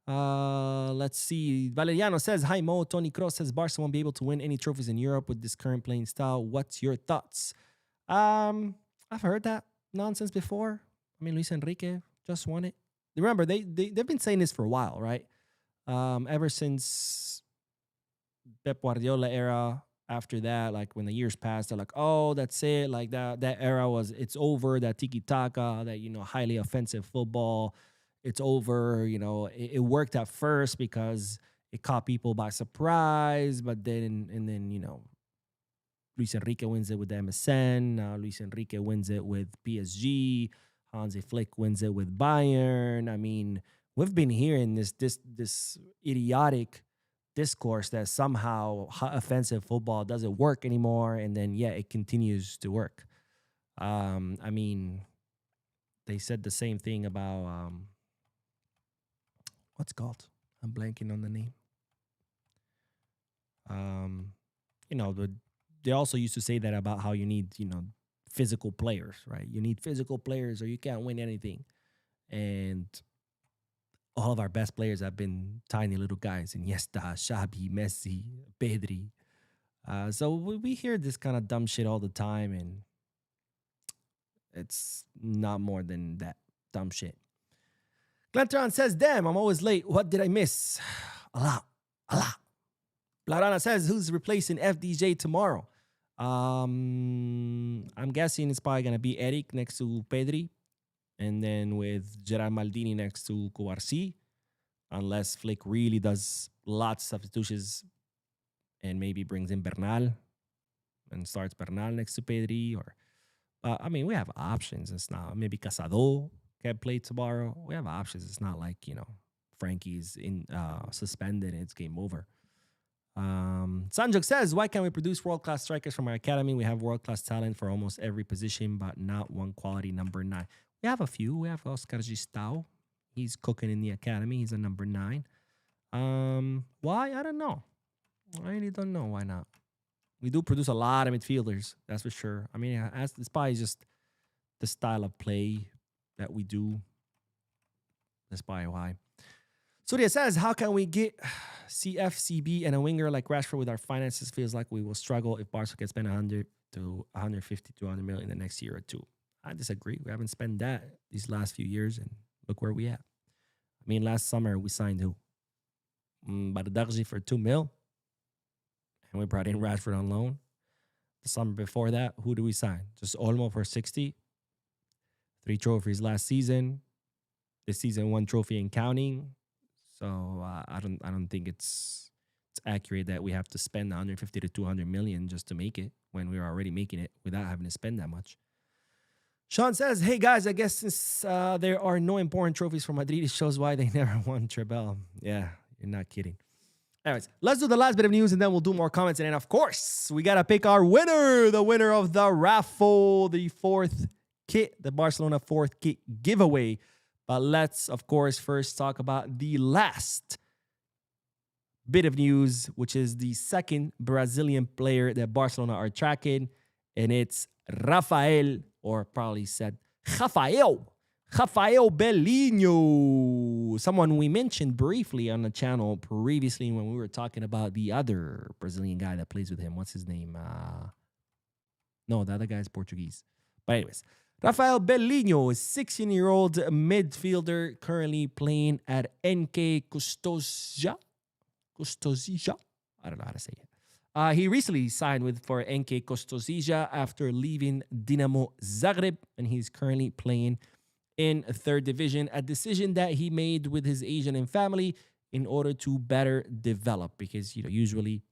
Let's see. Valeriano says, hi, Mo. Tony Kroos says Barca won't be able to win any trophies in Europe with this current playing style. What's your thoughts? I I've heard that nonsense before. I mean, Luis Enrique just won it. Remember, they've been saying this for a while, right? Ever since Pep Guardiola era. After that, like when the years passed, they're like, "Oh, that's it." Like that era it's over. That tiki taka, that highly offensive football, it's over. It worked at first because it caught people by surprise, but then Luis Enrique wins it with the MSN. Luis Enrique wins it with PSG. Hansi Flick wins it with Bayern. I mean, we've been hearing this idiotic discourse that somehow offensive football doesn't work anymore, and then it continues to work. I mean, they said the same thing about what's it called? I'm blanking on the name. They also used to say that about how you need physical players, right? You need physical players or you can't win anything. And all of our best players have been tiny little guys. Iniesta, Xavi, Messi, Pedri. So we hear this kind of dumb shit all the time, and it's not more than that dumb shit. Glentron says, damn, I'm always late. What did I miss? A lot. Blarana says, who's replacing FDJ tomorrow? I'm guessing it's probably going to be Eric next to Pedri. And then with Gerard Maldini next to Kouarsi. Unless Flick really does lots of substitutions and maybe brings in Bernal and starts Bernal next to Pedri. Or, I mean, we have options. It's not, maybe Casado can play tomorrow. We have options. It's not like, Frankie's suspended and it's game over. Sanjok says, why can't we produce world-class strikers from our academy? We have world-class talent for almost every position, but not one quality number 9. We have a few. We have Oscar Gistau. He's cooking in the academy. He's a number 9. Why? I don't know. I really don't know why not. We do produce a lot of midfielders, that's for sure. I mean, it's probably just the style of play that we do. That's probably why. Surya says, how can we get CFCB and a winger like Rashford with our finances? Feels like we will struggle if Barca can spend 100 to 150 to 200 million the next year or two. I disagree. We haven't spent that these last few years, and look where we at. I mean, last summer we signed who? Bardagji for 2 mil, and we brought in Rashford on loan. The summer before that, who do we sign? Just Olmo for 60. 3 trophies last season. This season, 1 trophy and counting. So I don't think it's accurate that we have to spend 150 to 200 million just to make it when we're already making it without having to spend that much. Sean says, hey guys, I guess since there are no important trophies for Madrid, it shows why they never won Treble. Yeah, you're not kidding. Anyways, let's do the last bit of news and then we'll do more comments. And then, of course, we got to pick our winner, the winner of the raffle, the 4th kit, the Barcelona 4th kit giveaway. But let's, of course, first talk about the last bit of news, which is the second Brazilian player that Barcelona are tracking. And it's Rafael, or probably said Rafael Bellinho. Someone we mentioned briefly on the channel previously when we were talking about the other Brazilian guy that plays with him. What's his name? No, the other guy's Portuguese. But anyways, Rafael Bellinho is 16-year-old midfielder currently playing at NK Custodia. I don't know how to say it. He recently signed for NK Custodia after leaving Dinamo Zagreb, and he's currently playing in 3rd division, a decision that he made with his agent and family in order to better develop, because usually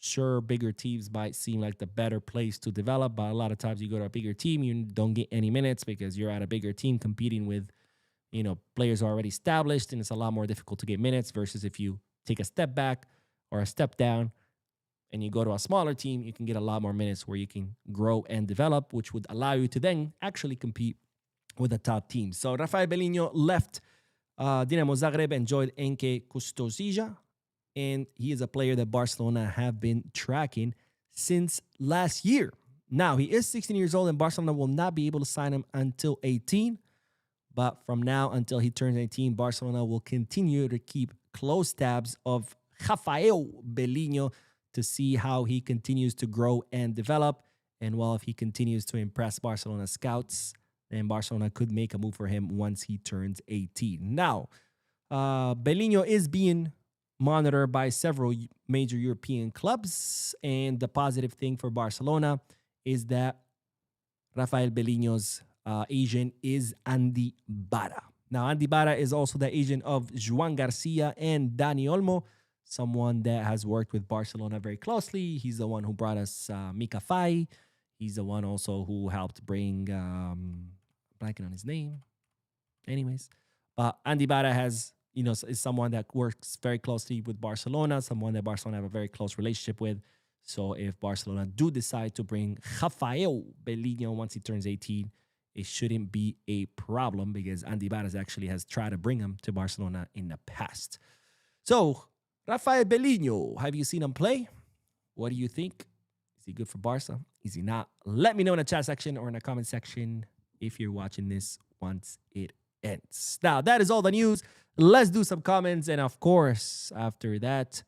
sure, bigger teams might seem like the better place to develop, but a lot of times you go to a bigger team, you don't get any minutes because you're at a bigger team competing with, players already established, and it's a lot more difficult to get minutes versus if you take a step back or a step down and you go to a smaller team, you can get a lot more minutes where you can grow and develop, which would allow you to then actually compete with the top teams. So Rafael Bellinho left Dinamo Zagreb and joined NK Custodia. And he is a player that Barcelona have been tracking since last year. Now, he is 16 years old, and Barcelona will not be able to sign him until 18. But from now until he turns 18, Barcelona will continue to keep close tabs of Rafael Bellinho to see how he continues to grow and develop. And well, if he continues to impress Barcelona scouts, then Barcelona could make a move for him once he turns 18. Now, Bellinho is being monitored by several major European clubs. And the positive thing for Barcelona is that Rafael Bellinho's agent is Andy Barra. Now, Andy Barra is also the agent of Joan Garcia and Dani Olmo, someone that has worked with Barcelona very closely. He's the one who brought us Mika Fai. He's the one also who helped bring, blanking on his name. Anyways, Andy Barra is someone that works very closely with Barcelona, someone that Barcelona have a very close relationship with. So if Barcelona do decide to bring Rafael Bellinho once he turns 18, it shouldn't be a problem because Andy Barra actually has tried to bring him to Barcelona in the past. So, Rafael Bellinho, have you seen him play? What do you think? Is he good for Barca? Is he not? Let me know in the chat section or in the comment section if you're watching this once it ends. Now, that is all the news. Let's do some comments. And of course, after that,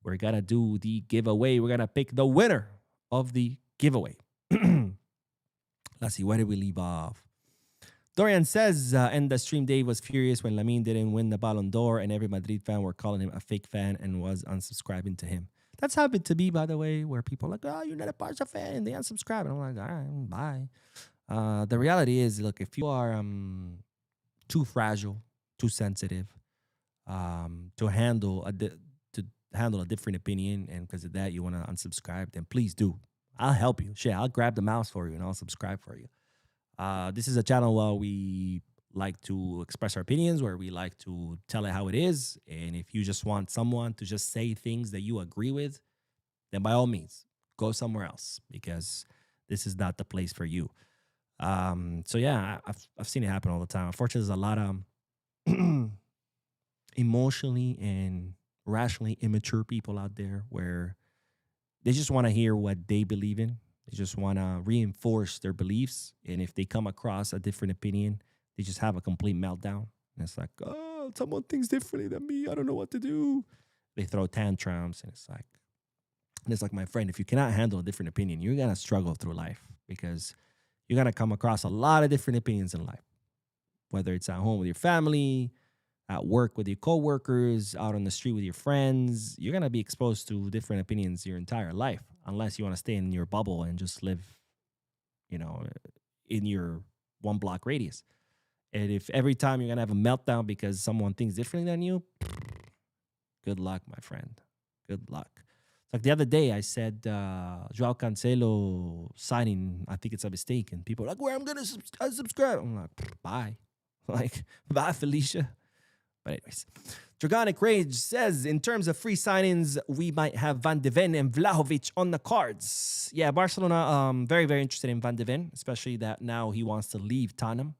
we're going to do the giveaway. We're going to pick the winner of the giveaway. Let's see, where did we leave off? Dorian says, and the stream Dave was furious when Lamine didn't win the Ballon d'Or and every Madrid fan were calling him a fake fan and was unsubscribing to him. That's happened to me, by the way, where people are like, oh, you're not a Barca fan, and they unsubscribe. And I'm like, all right, bye. The reality is, look, if you are too fragile, too sensitive to handle a different opinion, and because of that you want to unsubscribe, then please do. I'll help you. Shit, I'll grab the mouse for you and I'll subscribe for you. This is a channel where we like to express our opinions, where we like to tell it how it is. And if you just want someone to just say things that you agree with, then by all means, go somewhere else because this is not the place for you. So yeah, I've seen it happen all the time. Unfortunately, there's a lot of emotionally and rationally immature people out there where they just want to hear what they believe in. They just want to reinforce their beliefs. And if they come across a different opinion, they just have a complete meltdown. And it's like, oh, someone thinks differently than me. I don't know what to do. They throw tantrums. And it's like, my friend, if you cannot handle a different opinion, you're going to struggle through life because you're going to come across a lot of different opinions in life, whether it's at home with your family, at work with your coworkers, out on the street with your friends. You're going to be exposed to different opinions your entire life, unless you want to stay in your bubble and just live, in your 1 block radius. And if every time you're going to have a meltdown because someone thinks differently than you, good luck, my friend. Good luck. It's like the other day I said, Joao Cancelo signing, I think it's a mistake. And people are like, well, I'm going to unsubscribe. I'm like, bye. Bye, Felicia. But anyways, Dragonic Rage says, in terms of free signings, we might have Van de Ven and Vlahovic on the cards. Yeah, Barcelona, very, very interested in Van de Ven, especially that now he wants to leave Tottenham.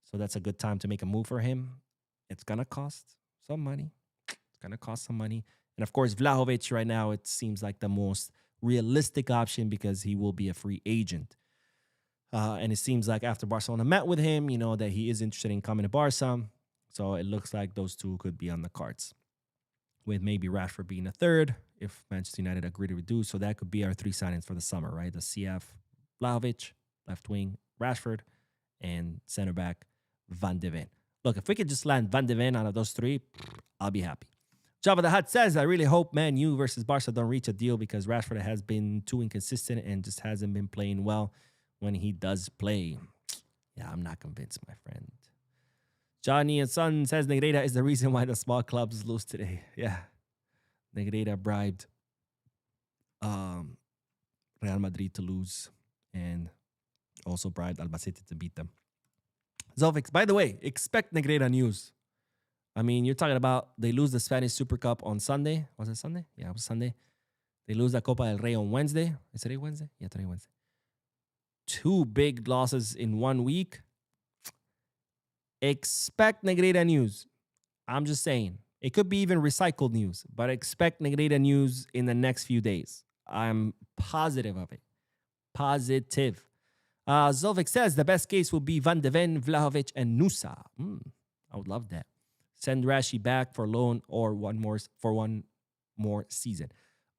So that's a good time to make a move for him. It's going to cost some money. And of course, Vlahovic right now, it seems like the most realistic option because he will be a free agent. And it seems like after Barcelona met with him, that he is interested in coming to Barca. So it looks like those two could be on the cards, with maybe Rashford being a third if Manchester United agree to reduce. So that could be our 3 signings for the summer, right? The CF, Vlahovic, left wing, Rashford, and center back, Van de Ven. Look, if we could just land Van de Ven out of those 3, I'll be happy. Java the Hut says, I really hope ManU versus Barca don't reach a deal because Rashford has been too inconsistent and just hasn't been playing well when he does play. Yeah, I'm not convinced, my friend. Johnny and Son says Negreira is the reason why the small clubs lose today. Yeah. Negreira bribed Real Madrid to lose and also bribed Albacete to beat them. Zolvix, by the way, expect Negreira news. I mean, you're talking about they lose the Spanish Super Cup on Sunday. Was it Sunday? Yeah, it was Sunday. They lose the Copa del Rey on Wednesday. Is today Wednesday? Yeah, today Wednesday. 2 big losses in 1 week. Expect Negreira news. I'm just saying. It could be even recycled news, but expect Negreira news in the next few days. I'm positive of it. Positive. Zolvik says the best case will be Van de Ven, Vlahovic, and Nusa. I would love that. Send Rashi back for loan or one more season.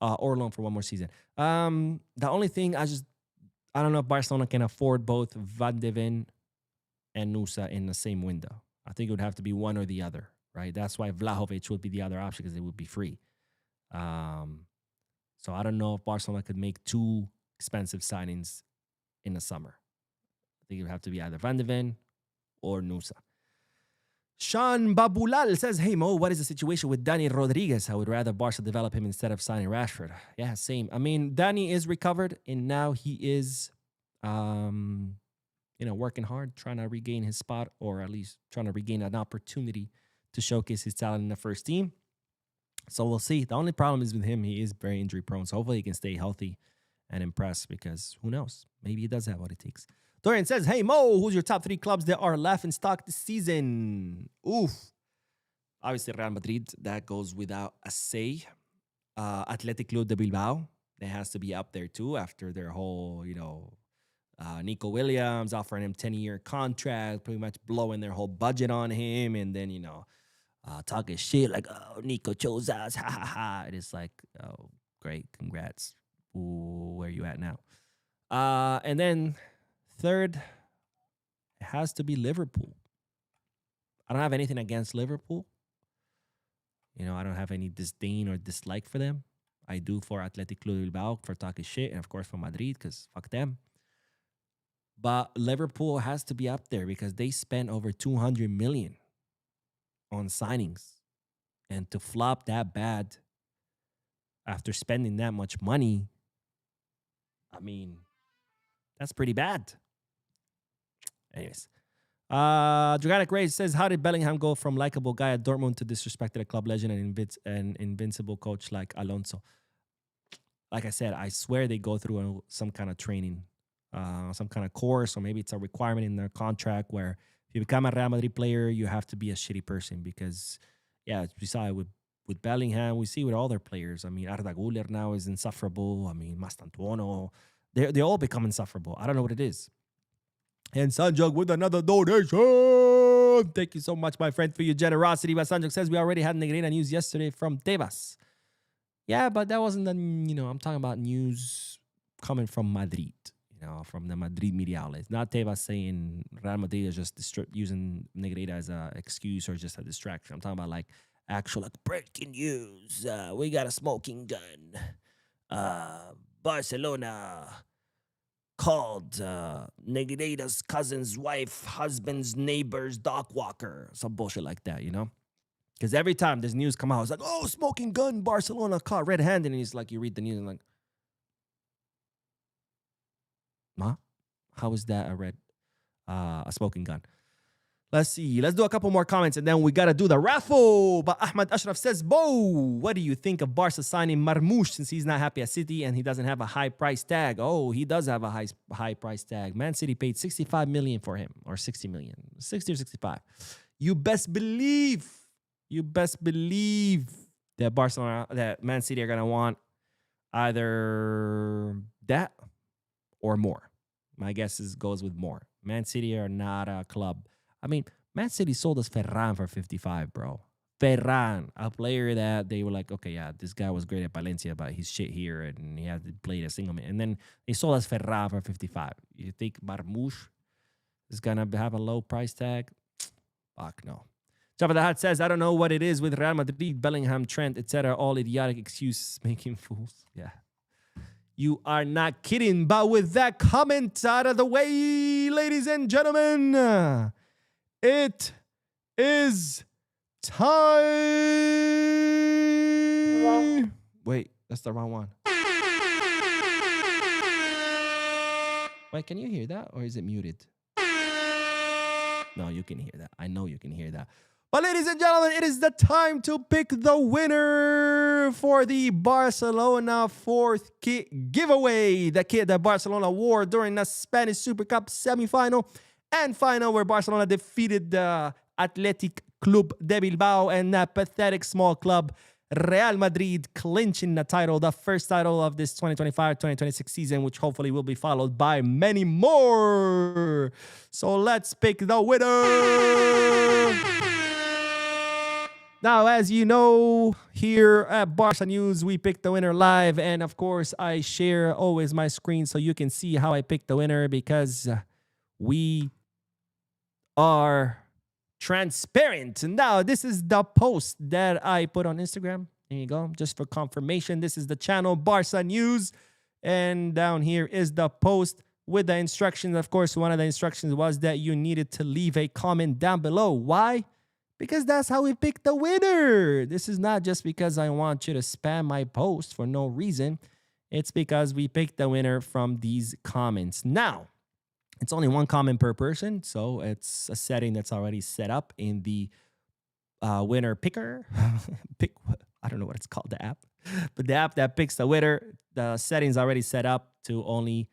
Or loan for 1 more season. The only thing I don't know if Barcelona can afford both Van de Ven and Nusa in the same window. I think it would have to be one or the other, right? That's why Vlahovic would be the other option because it would be free. So I don't know if Barcelona could make two expensive signings in the summer. I think it would have to be either Van de Ven or Nusa. Sean Babulal says, hey, Mo, what is the situation with Dani Rodriguez? I would rather Barca develop him instead of signing Rashford. Yeah, same. I mean, Dani is recovered, and now he is, working hard, trying to regain his spot, or at least trying to regain an opportunity to showcase his talent in the first team. So we'll see. The only problem is with him, he is very injury prone. So hopefully he can stay healthy and impress because who knows? Maybe he does have what it takes. Dorian says, hey, Mo, who's your top 3 clubs that are left in stock this season? Oof. Obviously, Real Madrid, that goes without a say. Athletic Club de Bilbao, that has to be up there too after their whole, Nico Williams offering him 10-year contract, pretty much blowing their whole budget on him. And then, talking shit like, oh, Nico chose us, ha, ha, ha. It is like, oh, great, congrats. Ooh, where you at now? And then third, it has to be Liverpool. I don't have anything against Liverpool. I don't have any disdain or dislike for them. I do for Athletic Club Bilbao for talking shit, and of course for Madrid because fuck them. But Liverpool has to be up there because they spent over 200 million on signings, and to flop that bad after spending that much money, I mean, that's pretty bad. Anyways, Dragatic Ray says, how did Bellingham go from likable guy at Dortmund to disrespected a club legend and invincible coach like Alonso? Like I said, I swear they go through some kind of training, some kind of course, or maybe it's a requirement in their contract where if you become a Real Madrid player, you have to be a shitty person because, yeah, we saw it with Bellingham. We see it with all their players. I mean, Arda Güler now is insufferable. I mean, Mastantuono. They all become insufferable. I don't know what it is. And Sanjog with another donation. Thank you so much, my friend, for your generosity. But Sanjog says we already had Negreira news yesterday from Tebas. Yeah, but that wasn't the, I'm talking about news coming from Madrid, from the Madrid media outlets. Not Tebas saying Real Madrid is just using Negreira as an excuse or just a distraction. I'm talking about like actual breaking news. We got a smoking gun. Barcelona called Negreira's cousin's wife, husband's neighbor's dog walker. Some bullshit like that, Because every time there's news come out, it's like, oh, smoking gun, Barcelona caught red-handed. And it's like, you read the news and like, huh? How is that a smoking gun? Let's see. Let's do a couple more comments, and then we got to do the raffle. But Ahmad Ashraf says, Bo, what do you think of Barca signing Marmoush since he's not happy at City and he doesn't have a high price tag? Oh, he does have a high price tag. Man City paid 65 million for him, or 60 million. 60 or 65. You best believe that Man City are going to want either that or more. My guess goes with more. Man City are not a club. I mean, Man City sold us Ferran for 55, bro. Ferran, a player that they were like, okay, yeah, this guy was great at Valencia, but he's shit here, and he hasn't played a single minute. And then they sold us Ferran for 55. You think Marmoush is going to have a low price tag? Fuck no. Jabba the Hutt says, I don't know what it is with Real Madrid, Bellingham, Trent, etc. All idiotic excuses making fools. Yeah. You are not kidding. But with that comment out of the way, ladies and gentlemen, it is time. Wait, that's the wrong one. Wait, can you hear that? Or is it muted? No, you can hear that. I know you can hear that. But ladies and gentlemen, it is the time to pick the winner for the Barcelona 4th kit giveaway. The kit that Barcelona wore during the Spanish Super Cup semifinal and final, where Barcelona defeated the Athletic Club de Bilbao and that pathetic small club Real Madrid, clinching the title, the first title of this 2025-2026 season, which hopefully will be followed by many more. So let's pick the winner. Now, as you know, here at Barca News, we pick the winner live. And of course, I share always my screen so you can see how I pick the winner because we are transparent. Now, this is the post that I put on Instagram. There you go. Just for confirmation, this is the channel Barca News. And down here is the post with the instructions. Of course, one of the instructions was that you needed to leave a comment down below. Why? Because that's how we pick the winner. This is not just because I want you to spam my post for no reason. It's because we picked the winner from these comments. Now, it's only one comment per person, so it's a setting that's already set up in the winner picker. I don't know what it's called, the app. But the app that picks the winner, the settings already set up to only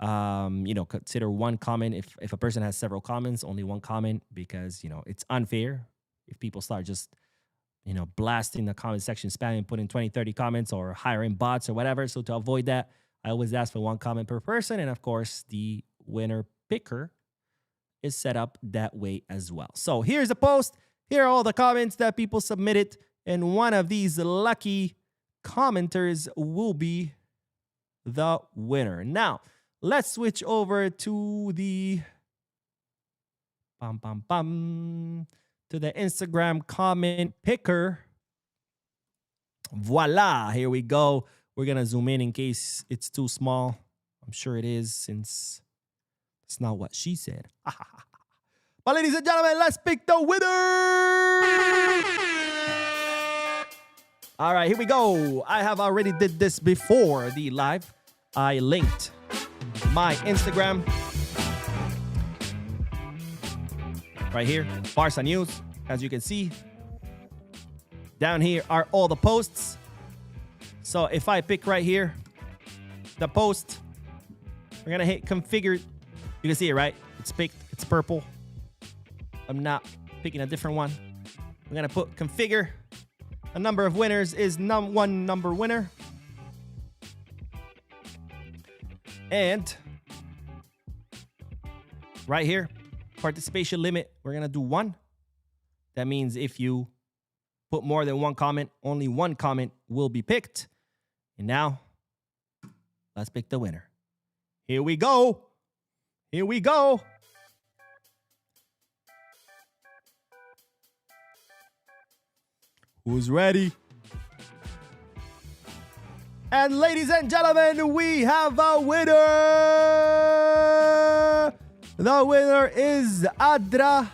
consider one comment. If a person has several comments, only one comment, because it's unfair if people start just blasting the comment section, spamming, putting 20, 30 comments, or hiring bots or whatever. So to avoid that, I always ask for one comment per person. And of course, the winner picker is set up that way as well. So here's the post. Here are all the comments that people submitted. And one of these lucky commenters will be the winner. Now, let's switch over to the Instagram comment picker. Voila, here we go. We're going to zoom in case it's too small. I'm sure it is, since it's not what she said. But ladies and gentlemen, let's pick the winner. All right, here we go. I have already did this before the live. I linked my Instagram right here, Barca News. As you can see, down here are all the posts. So if I pick right here, the post, we're gonna hit configure. You can see it, right? It's picked, it's purple. I'm not picking a different one. We're gonna put configure. A number of winners is one number winner. And right here, participation limit, we're going to do 1. That means if you put more than one comment, only one comment will be picked. And now, let's pick the winner. Here we go. Here we go. Who's ready? And ladies and gentlemen, we have a winner. The winner is Adra1.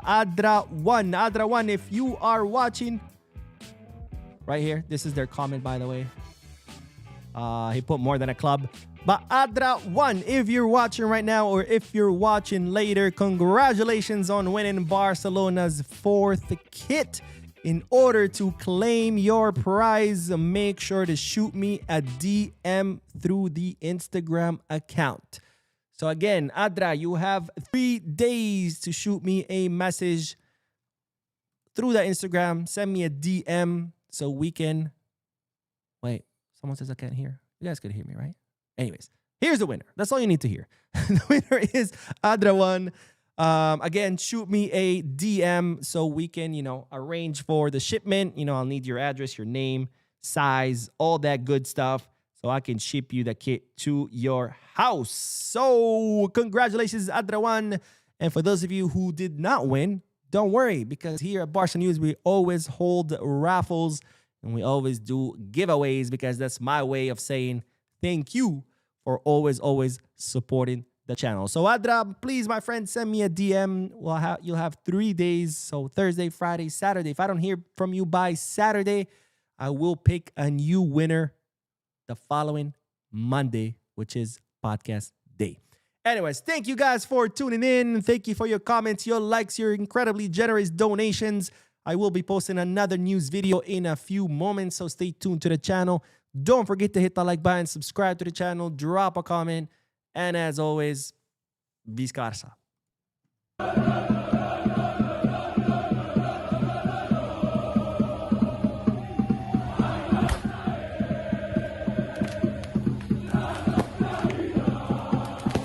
Adra1. If you are watching right here, this is their comment, by the way. He put more than a club. But Adra1, if you're watching right now or if you're watching later, congratulations on winning Barcelona's 4th kit. In order to claim your prize, make sure to shoot me a DM through the Instagram account. So again, Adra, you have 3 days to shoot me a message through the Instagram. Send me a DM so we can... Wait, someone says I can't hear. You guys could hear me, right? Anyways, here's the winner. That's all you need to hear. The winner is Adra1. Again, shoot me a DM so we can, arrange for the shipment. I'll need your address, your name, size, all that good stuff, so I can ship you the kit to your house. So congratulations, Adra1. And for those of you who did not win, don't worry, because here at Barca News, we always hold raffles and we always do giveaways, because that's my way of saying thank you for always supporting the channel. So Adra, please, my friend, send me a DM. You'll have 3 days. So Thursday, Friday, Saturday. If I don't hear from you by Saturday, I will pick a new winner the following Monday, which is podcast day. Anyways, thank you guys for tuning in. Thank you for your comments, your likes, your incredibly generous donations. I will be posting another news video in a few moments, so stay tuned to the channel. Don't forget to hit the like button, subscribe to the channel, drop a comment. And as always, Viscarsa.